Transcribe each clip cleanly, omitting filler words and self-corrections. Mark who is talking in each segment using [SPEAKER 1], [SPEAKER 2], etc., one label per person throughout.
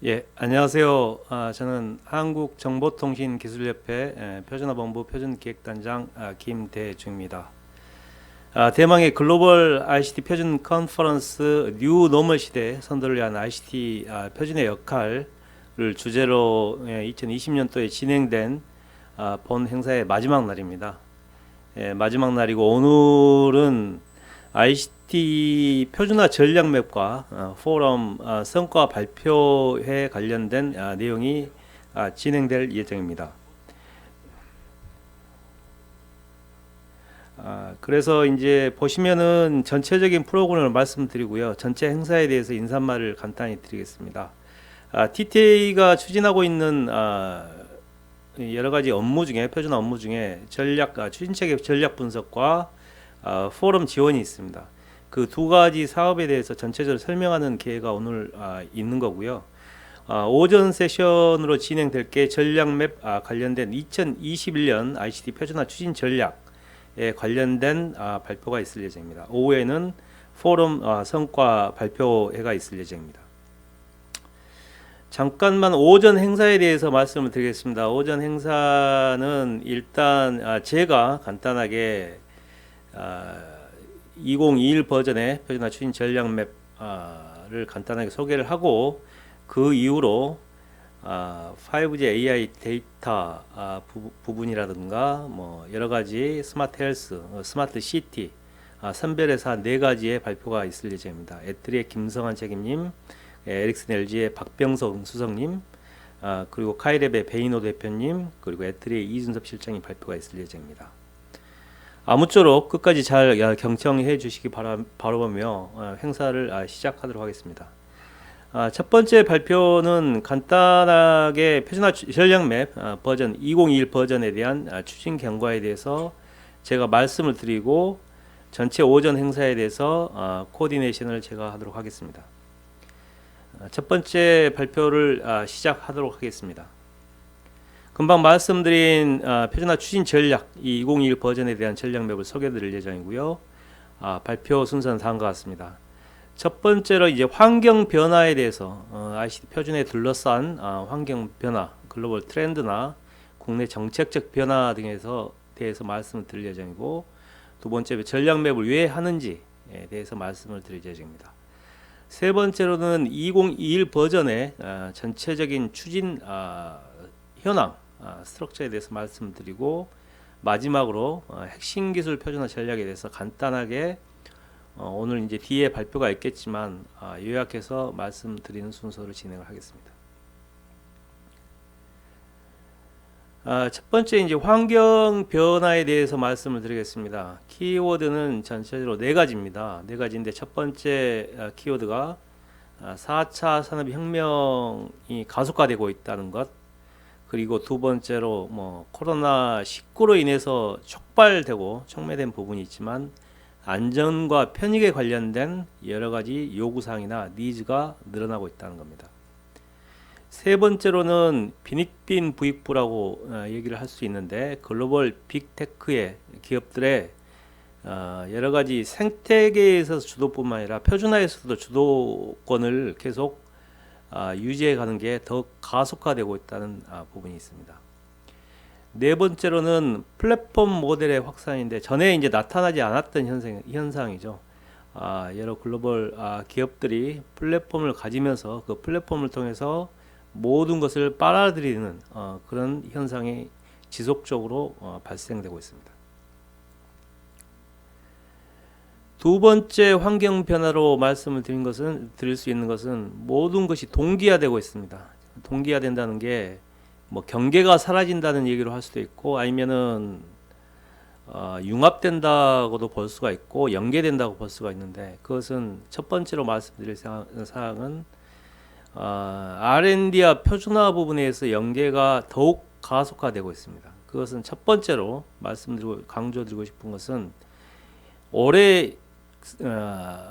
[SPEAKER 1] 예, 안녕하세요. 저는 한국정보통신기술협회 표준화본부 표준기획단장 김대중입니다. 대망의 글로벌 ICT 표준 컨퍼런스 뉴 노멀 시대 선도를 위한 ICT 표준의 역할을 주제로 2020년도에 진행된 본 행사의 마지막 날입니다. 마지막 날이고 오늘은 ICT 표준화 전략 맵과 포럼 성과 발표회 관련된 내용이 진행될 예정입니다. 그래서 이제 보시면은 전체적인 프로그램을 말씀드리고요. 전체 행사에 대해서 인사말을 간단히 드리겠습니다. TTA가 추진하고 있는 여러 가지 업무 중에 표준화 업무 중에 추진체계 전략 분석과 포럼 지원이 있습니다. 그 두 가지 사업에 대해서 전체적으로 설명하는 기회가 오늘 있는 거고요. 오전 세션으로 진행될 게 전략 맵 관련된 2021년 ICT 표준화 추진 전략에 관련된 발표가 있을 예정입니다. 오후에는 포럼 성과 발표회가 있을 예정입니다. 잠깐만 오전 행사에 대해서 말씀을 드리겠습니다. 오전 행사는 일단 제가 간단하게 2021 버전의 표준화 추진 전략 맵을 간단하게 소개를 하고 그 이후로 5G AI 데이터 부분이라든가 뭐 여러 가지 스마트 헬스, 스마트 시티 선별해서 네 가지의 발표가 있을 예정입니다. 애트리의 김성환 책임님, 에릭슨 LG의 박병석 수석님, 그리고 카이랩의 베이노 대표님, 그리고 애트리의 이준섭 실장님 발표가 있을 예정입니다. 아무쪼록 끝까지 잘 경청해 주시기 바라보며 행사를 시작하도록 하겠습니다. 첫 번째 발표는 간단하게 표준화 전략 맵 버전 2021 버전에 대한 추진 경과에 대해서 제가 말씀을 드리고 전체 오전 행사에 대해서 코디네이션을 제가 하도록 하겠습니다. 첫 번째 발표를 시작하도록 하겠습니다. 금방 말씀드린 표준화 추진 전략 2021 버전에 대한 전략 맵을 소개드릴 예정이고요. 발표 순서는 다음과 같습니다. 첫 번째로 이제 환경 변화에 대해서 ICT 표준에 둘러싼 환경 변화, 글로벌 트렌드나 국내 정책적 변화 등에서 대해서 말씀을 드릴 예정이고, 두 번째 전략 맵을 왜 하는지에 대해서 말씀을 드릴 예정입니다. 세 번째로는 2021 버전의 전체적인 추진 현황, 스트럭처에 대해서 말씀드리고, 마지막으로 핵심 기술 표준화 전략에 대해서 간단하게 오늘 이제 뒤에 발표가 있겠지만 요약해서 말씀드리는 순서를 진행을 하겠습니다. 첫 번째 이제 환경 변화에 대해서 말씀을 드리겠습니다. 키워드는 전체적으로 네 가지입니다. 네 가지인데 첫 번째 키워드가 4차 산업혁명이 가속화되고 있다는 것, 그리고 두 번째로 코로나19로 인해서 촉매된 부분이 있지만 안전과 편익에 관련된 여러 가지 요구사항이나 니즈가 늘어나고 있다는 겁니다. 세 번째로는 빈익빈 부익부라고 얘기를 할 수 있는데, 글로벌 빅테크의 기업들의 여러 가지 생태계에서 주도뿐만 아니라 표준화에서도 주도권을 계속 유지해 가는 게 더 가속화되고 있다는 부분이 있습니다. 네 번째로는 플랫폼 모델의 확산인데, 전에 이제 나타나지 않았던 현상이죠. 여러 글로벌 기업들이 플랫폼을 가지면서 그 플랫폼을 통해서 모든 것을 빨아들이는 그런 현상이 지속적으로 발생되고 있습니다. 두 번째 환경 변화로 말씀을 드릴 수 있는 것은 모든 것이 동기화되고 있습니다. 동기화된다는 게 경계가 사라진다는 얘기로 할 수도 있고, 아니면은 융합된다고도 볼 수가 있고 연계된다고 볼 수가 있는데, 그것은 첫 번째로 말씀드릴 사항은 R&D와 표준화 부분에서 연계가 더욱 가속화되고 있습니다. 그것은 첫 번째로 말씀드리고 강조드리고 싶은 것은, 올해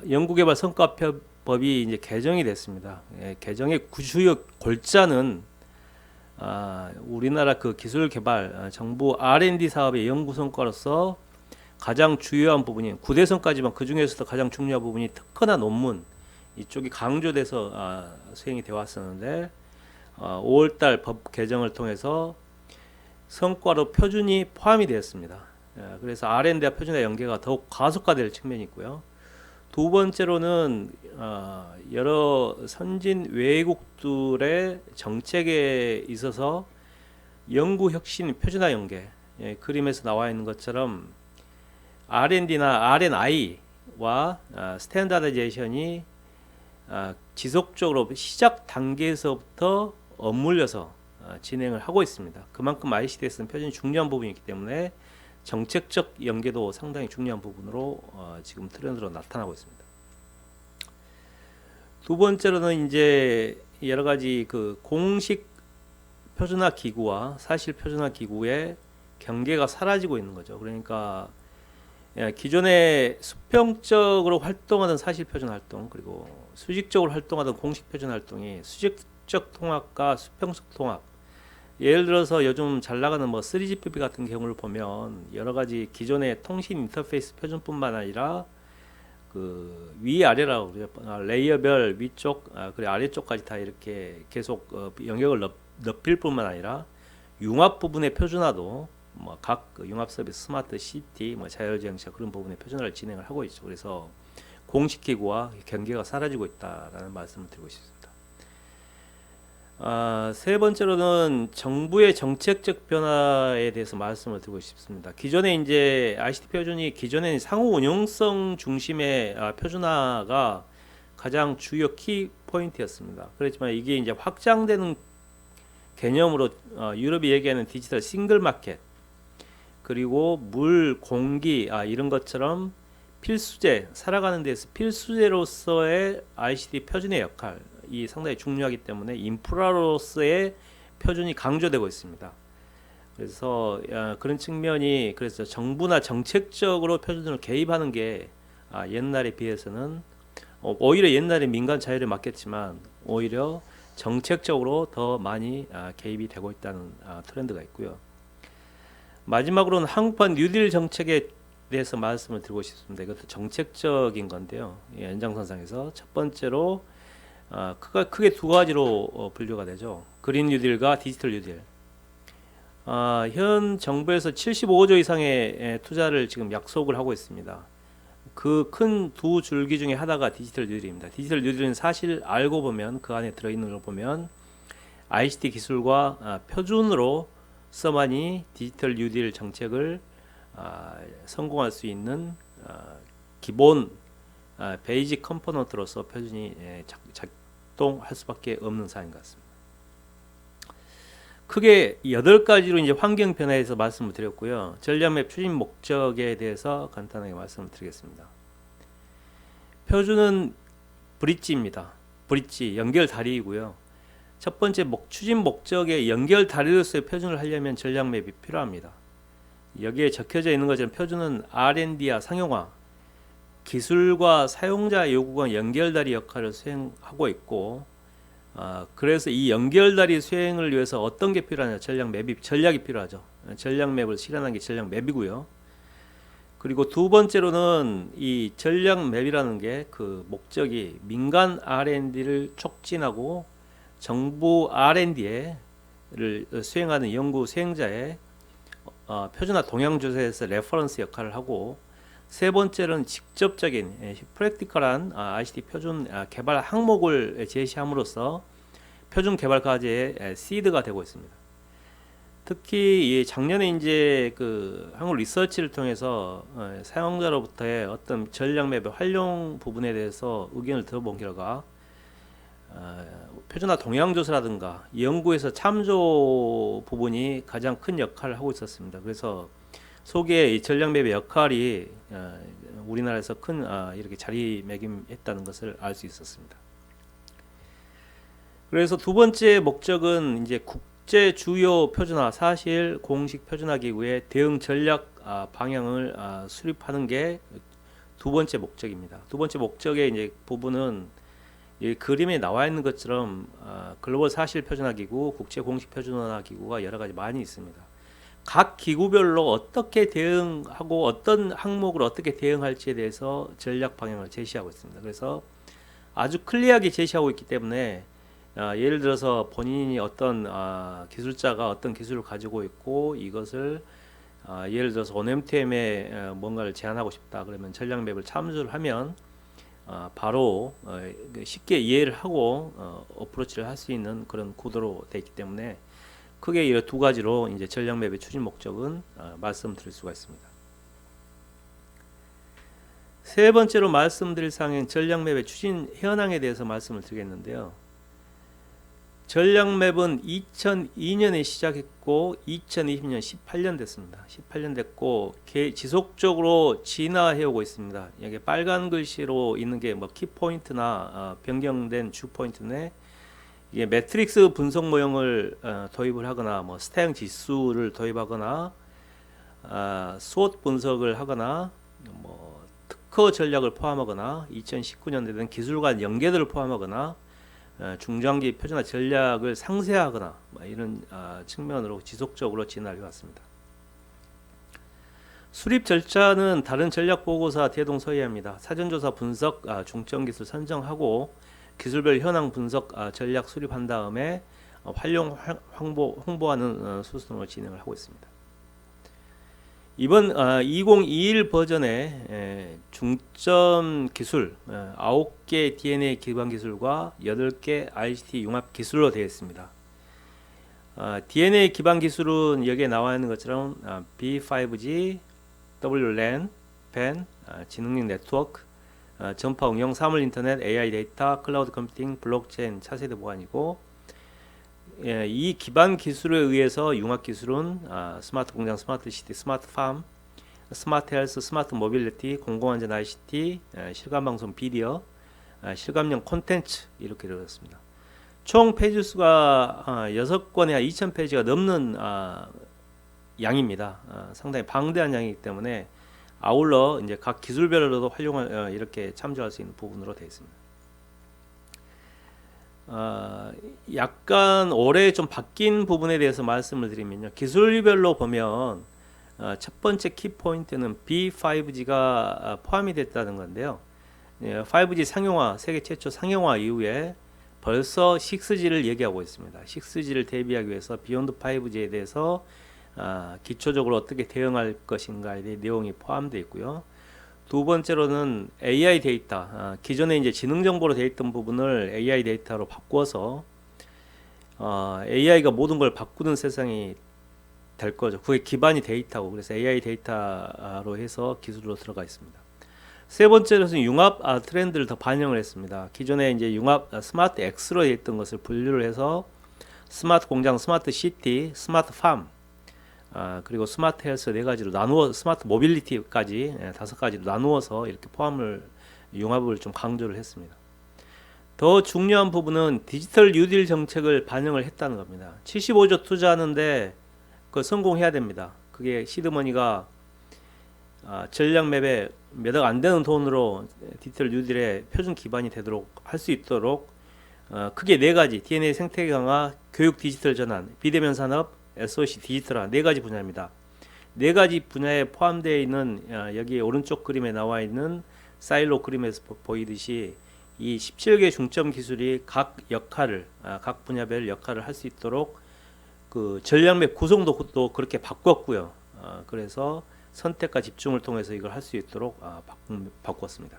[SPEAKER 1] 연구개발 성과법이 이제 개정이 됐습니다. 개정의 주요 골자는 우리나라 그 기술 개발 정부 R&D 사업의 연구 성과로서 가장 주요한 부분이 9대성까지만, 그 중에서도 가장 중요한 부분이 특허나 논문 이쪽이 강조돼서 수행이 되어 왔었는데, 5월달 법 개정을 통해서 성과로 표준이 포함이 되었습니다. 그래서 R&D와 표준의 연계가 더욱 가속화될 측면이 있고요. 두 번째로는 여러 선진 외국들의 정책에 있어서 연구 혁신 표준화 연계, 그림에서 나와 있는 것처럼 R&D나 R&I와 스탠다드제이션이 지속적으로 시작 단계에서부터 맞물려서 진행을 하고 있습니다. 그만큼 ICT에서는 표준이 중요한 부분이기 때문에 정책적 연계도 상당히 중요한 부분으로 지금 트렌드로 나타나고 있습니다. 두 번째로는 이제 여러 가지 그 공식 표준화 기구와 사실 표준화 기구의 경계가 사라지고 있는 거죠. 그러니까 기존에 수평적으로 활동하던 사실 표준 활동, 그리고 수직적으로 활동하던 공식 표준 활동이 수직적 통합과 수평적 통합, 예를 들어서 요즘 잘 나가는 뭐 3GPP 같은 경우를 보면 여러 가지 기존의 통신 인터페이스 표준뿐만 아니라 그 위아래라고 그래요. 레이어별 위쪽 그리고 아래쪽까지 다 이렇게 계속 영역을 넓힐 뿐만 아니라 융합 부분의 표준화도 뭐 각 융합 서비스 스마트 시티 뭐 자율주행차 그런 부분의 표준화를 진행을 하고 있죠. 그래서 공식 기구와 경계가 사라지고 있다라는 말씀을 드리고 싶습니다. 세 번째로는 정부의 정책적 변화에 대해서 말씀을 드리고 싶습니다. 기존에 이제 ICT 표준이 기존에는 상호 운용성 중심의 표준화가 가장 주요 키 포인트였습니다. 그렇지만 이게 이제 확장되는 개념으로 유럽이 얘기하는 디지털 싱글 마켓, 그리고 물, 공기 이런 것처럼 필수제, 살아가는 데서 필수제로서의 ICT 표준의 역할이 상당히 중요하기 때문에 인프라로서의 표준이 강조되고 있습니다. 그래서 그런 측면이, 그래서 정부나 정책적으로 표준을 개입하는 게 옛날에 비해서는 오히려 옛날에 민간 자율에 맡겼지만 오히려 정책적으로 더 많이 개입이 되고 있다는 트렌드가 있고요. 마지막으로는 한국판 뉴딜 정책에 대해서 말씀을 드리고 싶습니다. 이것도 정책적인 건데요. 연장선상에서 첫 번째로 크게 두 가지로 분류가 되죠. 그린 뉴딜과 디지털 뉴딜. 현 정부에서 75조 이상의 투자를 지금 약속을 하고 있습니다. 그 큰 두 줄기 중에 하나가 디지털 뉴딜입니다. 디지털 뉴딜은 사실 알고 보면 그 안에 들어있는 걸 보면 ICT 기술과 표준으로서만이 디지털 뉴딜 정책을 성공할 수 있는 기본 베이직 컴포넌트로서 표준이 작동할 수밖에 없는 사안인 것 같습니다. 크게 8가지로 이제 환경 변화에 대해서 말씀을 드렸고요. 전략맵 추진 목적에 대해서 간단하게 말씀을 드리겠습니다. 표준은 브릿지입니다. 브릿지, 연결 다리이고요. 첫 번째 추진 목적의 연결 다리로서의 표준을 하려면 전략맵이 필요합니다. 여기에 적혀져 있는 것처럼 표준은 R&D와 상용화, 기술과 사용자 요구가 연결다리 역할을 수행하고 있고, 그래서 이 연결다리 수행을 위해서 어떤 게 필요하냐? 전략이 필요하죠. 전략맵을 실현한 게 전략맵이고요. 그리고 두 번째로는 이 전략맵이라는 게 그 목적이 민간 R&D를 촉진하고 정부 R&D를 수행하는 연구 수행자의 표준화 동향 조사에서 레퍼런스 역할을 하고, 세 번째는 직접적인 프랙티컬한 ICT 표준 개발 항목을 제시함으로써 표준 개발 과제의 시드가 되고 있습니다. 특히 작년에 이제 그 한국 리서치를 통해서 사용자로부터의 어떤 전략맵의 활용 부분에 대해서 의견을 들어본 결과 표준화 동향 조사라든가 연구에서 참조 부분이 가장 큰 역할을 하고 있었습니다. 그래서 속에 이 전략맵의 역할이 우리나라에서 큰 이렇게 자리매김했다는 것을 알 수 있었습니다. 그래서 두 번째 목적은 이제 국제 주요 표준화, 사실 공식 표준화 기구의 대응 전략 방향을 수립하는 게 두 번째 목적입니다. 두 번째 목적의 이제 부분은 이 그림에 나와 있는 것처럼 글로벌 사실 표준화 기구, 국제 공식 표준화 기구가 여러 가지 많이 있습니다. 각 기구별로 어떻게 대응하고 어떤 항목을 어떻게 대응할지에 대해서 전략 방향을 제시하고 있습니다. 그래서 아주 클리어하게 제시하고 있기 때문에 예를 들어서 본인이 어떤 기술자가 어떤 기술을 가지고 있고 이것을 예를 들어서 OMTM에 뭔가를 제안하고 싶다 그러면 전략 맵을 참조를 하면 바로 쉽게 이해를 하고 어프로치를 할 수 있는 그런 구도로 되어 있기 때문에 크게 이 두 가지로 이제 전략 맵의 추진 목적은 말씀드릴 수가 있습니다. 세 번째로 말씀드릴 사항은 전략 맵의 추진 현황에 대해서 말씀을 드리겠는데요. 전략 맵은 2002년에 시작했고 2020년 18년 됐습니다. 18년 됐고 지속적으로 진화해 오고 있습니다. 여기 빨간 글씨로 있는 게 뭐 키포인트나 변경된 주포인트네 이게 매트릭스 분석 모형을 도입을 하거나 뭐 스타형 지수를 도입하거나 스워트 분석을 하거나 뭐 특허 전략을 포함하거나 2019년에 된 기술 간 연계들을 포함하거나 중장기 표준화 전략을 상세하거나 이런 측면으로 지속적으로 진화해 왔습니다. 수립 절차는 다른 전략 보고서 대동소이합니다. 사전조사 분석, 중점 기술 선정하고 기술별 현황 분석 전략 수립한 다음에 활용 홍보하는 수순으로 진행을 하고 있습니다. 이번 2021 버전의 중점 기술 9개 DNA 기반 기술과 8개 ICT 융합 기술로 되어 있습니다. DNA 기반 기술은 여기에 나와 있는 것처럼 B5G, WLAN, PAN, 지능형 네트워크, 전파 응용, 사물 인터넷, AI 데이터, 클라우드 컴퓨팅, 블록체인, 차세대 보안이고 이 기반 기술에 의해서 융합 기술은 스마트 공장, 스마트 시티, 스마트 팜, 스마트 헬스, 스마트 모빌리티, 공공안전 ICT, 실감 방송 비디오, 실감형 콘텐츠 이렇게 되었습니다. 총 페이지 수가 6권에 2000페이지가 넘는 양입니다. 상당히 방대한 양이기 때문에 아울러 이제 각 기술별로도 활용을 이렇게 참조할 수 있는 부분으로 되어 있습니다. 약간 올해 좀 바뀐 부분에 대해서 말씀을 드리면요. 기술별로 보면 첫 번째 키포인트는 B5G가 포함이 됐다는 건데요. 5G 상용화, 세계 최초 상용화 이후에 벌써 6G를 얘기하고 있습니다. 6G를 대비하기 위해서 비욘드 5G에 대해서 기초적으로 어떻게 대응할 것인가에 대한 내용이 포함되어 있고요. 두 번째로는 AI 데이터, 기존에 이제 지능 정보로 되어 있던 부분을 AI 데이터로 바꿔서 AI가 모든 걸 바꾸는 세상이 될 거죠. 그게 기반이 데이터고 그래서 AI 데이터로 해서 기술로 들어가 있습니다. 세 번째로는 융합 트렌드를 더 반영을 했습니다. 기존에 이제 융합 스마트 X로 되어 있던 것을 분류를 해서 스마트 공장, 스마트 시티, 스마트 팜 그리고 스마트 헬스 네 가지로 나누어 스마트 모빌리티까지 5가지로 나누어서 이렇게 포함을 융합을 좀 강조를 했습니다. 더 중요한 부분은 디지털 뉴딜 정책을 반영을 했다는 겁니다. 75조 투자하는데 그 성공해야 됩니다. 그게 시드머니가 전략 맵에 몇 억 안 되는 돈으로 디지털 뉴딜의 표준 기반이 되도록 할 수 있도록 크게 네 가지 DNA 생태계 강화, 교육 디지털 전환, 비대면 산업, SOC 디지털화 네 가지 분야입니다. 네 가지 분야에 포함되어 있는 여기 오른쪽 그림에 나와 있는 사일로 그림에서 보이듯이 이 17개 중점 기술이 각 역할을 각 분야별 역할을 할 수 있도록 그 전략맵 구성도 또 그렇게 바꿨고요. 그래서 선택과 집중을 통해서 이걸 할 수 있도록 바꿨습니다.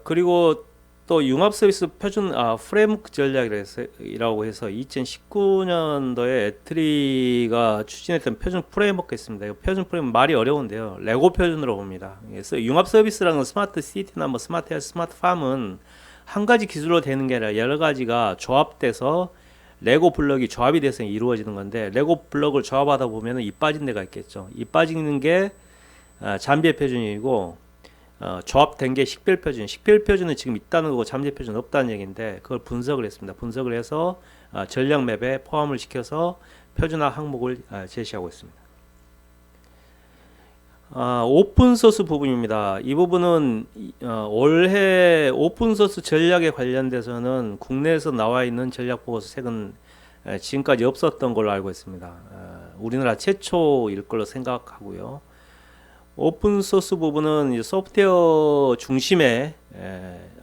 [SPEAKER 1] 그리고 또 융합 서비스 표준 프레임워크 전략이라고 해서 2019년도에 애트리가 추진했던 표준 프레임워크가 있습니다. 이 표준 프레임은 말이 어려운데요. 레고 표준으로 봅니다. 그래서 융합 서비스라는 스마트 시티나 뭐 스마트 헬스, 스마트 팜은 한 가지 기술로 되는 게 아니라 여러 가지가 조합돼서 레고 블럭이 조합이 돼서 이루어지는 건데 레고 블럭을 조합하다 보면 이 빠진 데가 있겠죠. 이 빠지는 게 잠재 표준이고 조합된 게 식별 표준. 식별 표준은 지금 있다는 거고 잠재 표준은 없다는 얘기인데 그걸 분석을 했습니다. 분석을 해서 전략 맵에 포함을 시켜서 표준화 항목을 제시하고 있습니다. 오픈소스 부분입니다. 이 부분은 올해 오픈소스 전략에 관련돼서는 국내에서 나와 있는 전략 보고서 책은 지금까지 없었던 걸로 알고 있습니다. 우리나라 최초일 걸로 생각하고요. 오픈소스 부분은 소프트웨어 중심의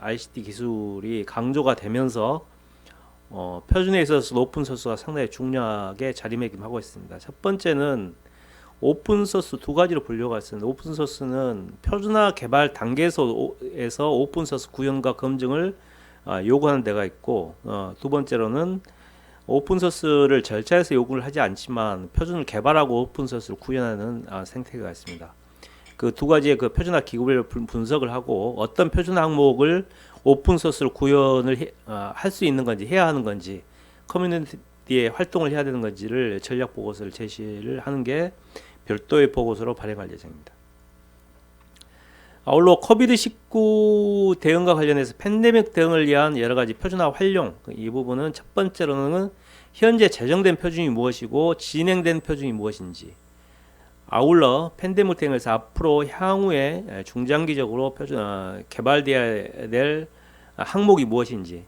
[SPEAKER 1] ICT 기술이 강조가 되면서 표준에 있어서 오픈 소스가 상당히 중요하게 자리매김하고 있습니다. 첫 번째는 오픈 소스 두 가지로 분류가 있습니다. 오픈 소스는 표준화 개발 단계에서 오픈 소스 구현과 검증을 요구하는 데가 있고, 두 번째로는 오픈 소스를 절차에서 요구를 하지 않지만 표준을 개발하고 오픈 소스를 구현하는 생태계가 있습니다. 그 두 가지의 그 표준화 기구별로 분석을 하고 어떤 표준화 항목을 오픈 소스로 구현을 할 수 있는 건지 해야 하는 건지 커뮤니티에 활동을 해야 되는 건지를 전략 보고서를 제시를 하는 게 별도의 보고서로 발행할 예정입니다. 아울러 코비드-19 대응과 관련해서 팬데믹 대응을 위한 여러 가지 표준화 활용, 이 부분은 첫 번째로는 현재 제정된 표준이 무엇이고 진행된 표준이 무엇인지, 아울러 팬데믹 대응에서 앞으로 향후에 중장기적으로 개발되어야 될 항목이 무엇인지,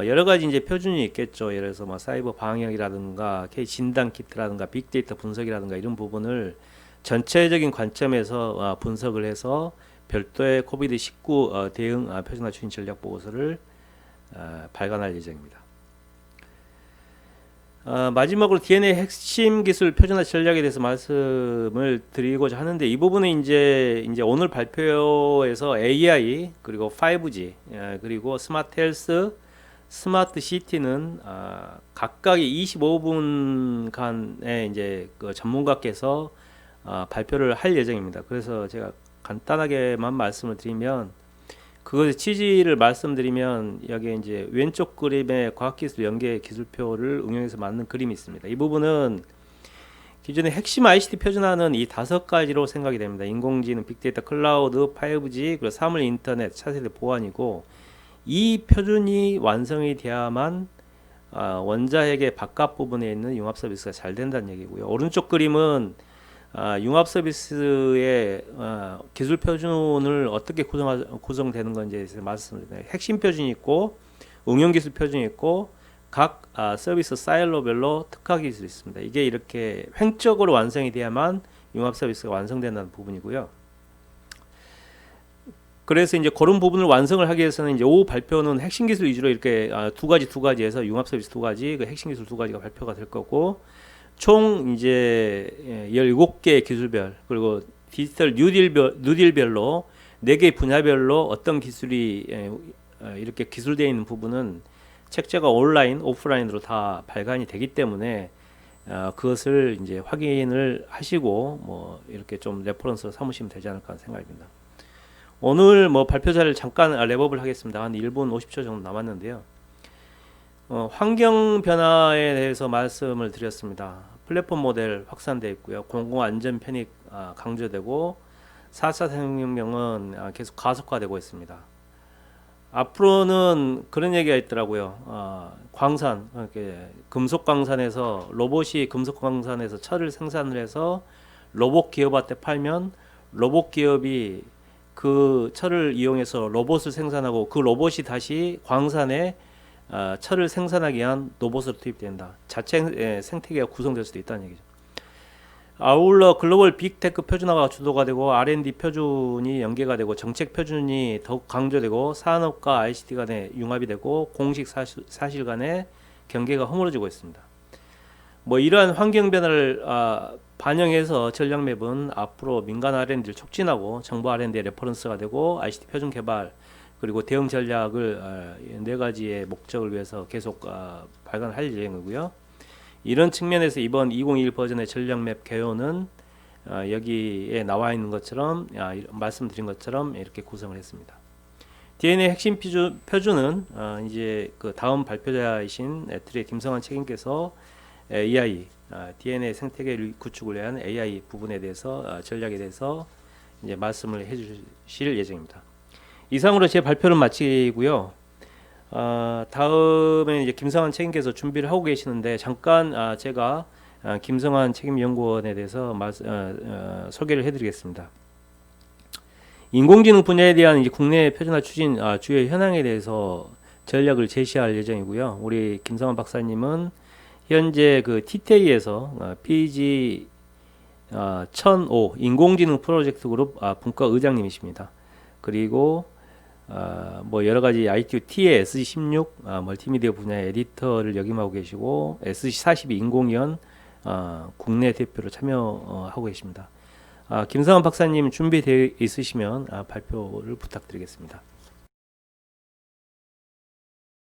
[SPEAKER 1] 여러 가지 이제 표준이 있겠죠. 예를 들어서 뭐 사이버 방역이라든가 진단 키트라든가 빅데이터 분석이라든가 이런 부분을 전체적인 관점에서 분석을 해서 별도의 코비드-19 대응 표준화 추진 전략 보고서를 발간할 예정입니다. 마지막으로 DNA 핵심 기술 표준화 전략에 대해서 말씀을 드리고자 하는데, 이 부분은 이제 오늘 발표에서 AI 그리고 5G 그리고 스마트 헬스, 스마트 시티는 각각이 25분간의 이제 그 전문가께서 발표를 할 예정입니다. 그래서 제가 간단하게만 말씀을 드리면, 그것의 취지를 말씀드리면, 여기에 이제 왼쪽 그림에 과학기술 연계 기술표를 응용해서 만든 그림이 있습니다. 이 부분은 기존의 핵심 ICT 표준화는 이 5가지로 생각이 됩니다. 인공지능, 빅데이터, 클라우드, 5G, 그리고 사물 인터넷, 차세대 보안이고, 이 표준이 완성이 돼야만 원자핵의 바깥 부분에 있는 융합 서비스가 잘 된다는 얘기고요. 오른쪽 그림은 융합 서비스의 기술 표준을 어떻게 구성되는 건지에 대해서 말씀드립니다. 핵심 표준이 있고 응용 기술 표준이 있고 각 서비스 사일로별로 특화 기술이 있습니다. 이게 이렇게 횡적으로 완성이 돼야만 융합 서비스가 완성된다는 부분이고요. 그래서 이제 그런 부분을 완성을 하기 위해서는 이제 오후 발표는 핵심 기술 위주로 이렇게 두 가지에서 융합 서비스 두 가지, 그 핵심 기술 두 가지가 발표가 될 거고, 총 이제 17개의 기술별, 그리고 디지털 뉴딜별로 4개의 분야별로 어떤 기술이 이렇게 기술되어 있는 부분은 책자가 온라인, 오프라인으로 다 발간이 되기 때문에 그것을 이제 확인을 하시고 뭐 이렇게 좀 레퍼런스로 삼으시면 되지 않을까 하는 생각입니다. 오늘 뭐 발표자를 잠깐 랩업을 하겠습니다. 한 1분 50초 정도 남았는데요. 환경 변화에 대해서 말씀을 드렸습니다. 플랫폼 모델 확산되어 있고요. 공공 안전 편익 강조되고 4차 산업혁명은 계속 가속화되고 있습니다. 앞으로는 그런 얘기가 있더라고요. 광산, 금속 광산에서 로봇이 금속 광산에서 철을 생산을 해서 로봇 기업한테 팔면 로봇 기업이 그 철을 이용해서 로봇을 생산하고 그 로봇이 다시 광산에 철을 생산하기 위한 로봇으로 투입된다. 자체 생태계가 구성될 수도 있다는 얘기죠. 아울러 글로벌 빅테크 표준화가 주도가 되고 R&D 표준이 연계가 되고 정책 표준이 더욱 강조되고 산업과 ICT 간의 융합이 되고 공식 사실 간의 경계가 허물어지고 있습니다. 뭐 이러한 환경 변화를 반영해서 전략맵은 앞으로 민간 R&D를 촉진하고 정부 R&D의 레퍼런스가 되고 ICT 표준 개발 그리고 대응 전략을 4가지의 목적을 위해서 계속 발간할 예정이고요. 이런 측면에서 이번 2021 버전의 전략맵 개요는 여기에 나와 있는 것처럼 말씀드린 것처럼 이렇게 구성을 했습니다. DNA 핵심 표준은 이제 그 다음 발표자이신 애트리의 김성환 책임께서 AI, DNA 생태계 구축을 위한 AI 부분에 대해서 전략에 대해서 이제 말씀을 해주실 예정입니다. 이상으로 제 발표를 마치고요. 다음에 이제 김성환 책임께서 준비를 하고 계시는데 잠깐 제가 김성환 책임연구원에 대해서 소개를 해드리겠습니다. 인공지능 분야에 대한 이제 국내 표준화 추진 주요 현황에 대해서 전략을 제시할 예정이고요. 우리 김성환 박사님은 현재 그 TTA에서 PG 1005 인공지능 프로젝트 그룹 분과 의장님이십니다. 그리고 뭐 여러 가지 IQT의 SG16 멀티미디어 분야의 에디터를 역임하고 계시고 SG42 인공위원 국내 대표로 참여하고 계십니다. 김성환 박사님 준비되어 있으시면 발표를 부탁드리겠습니다.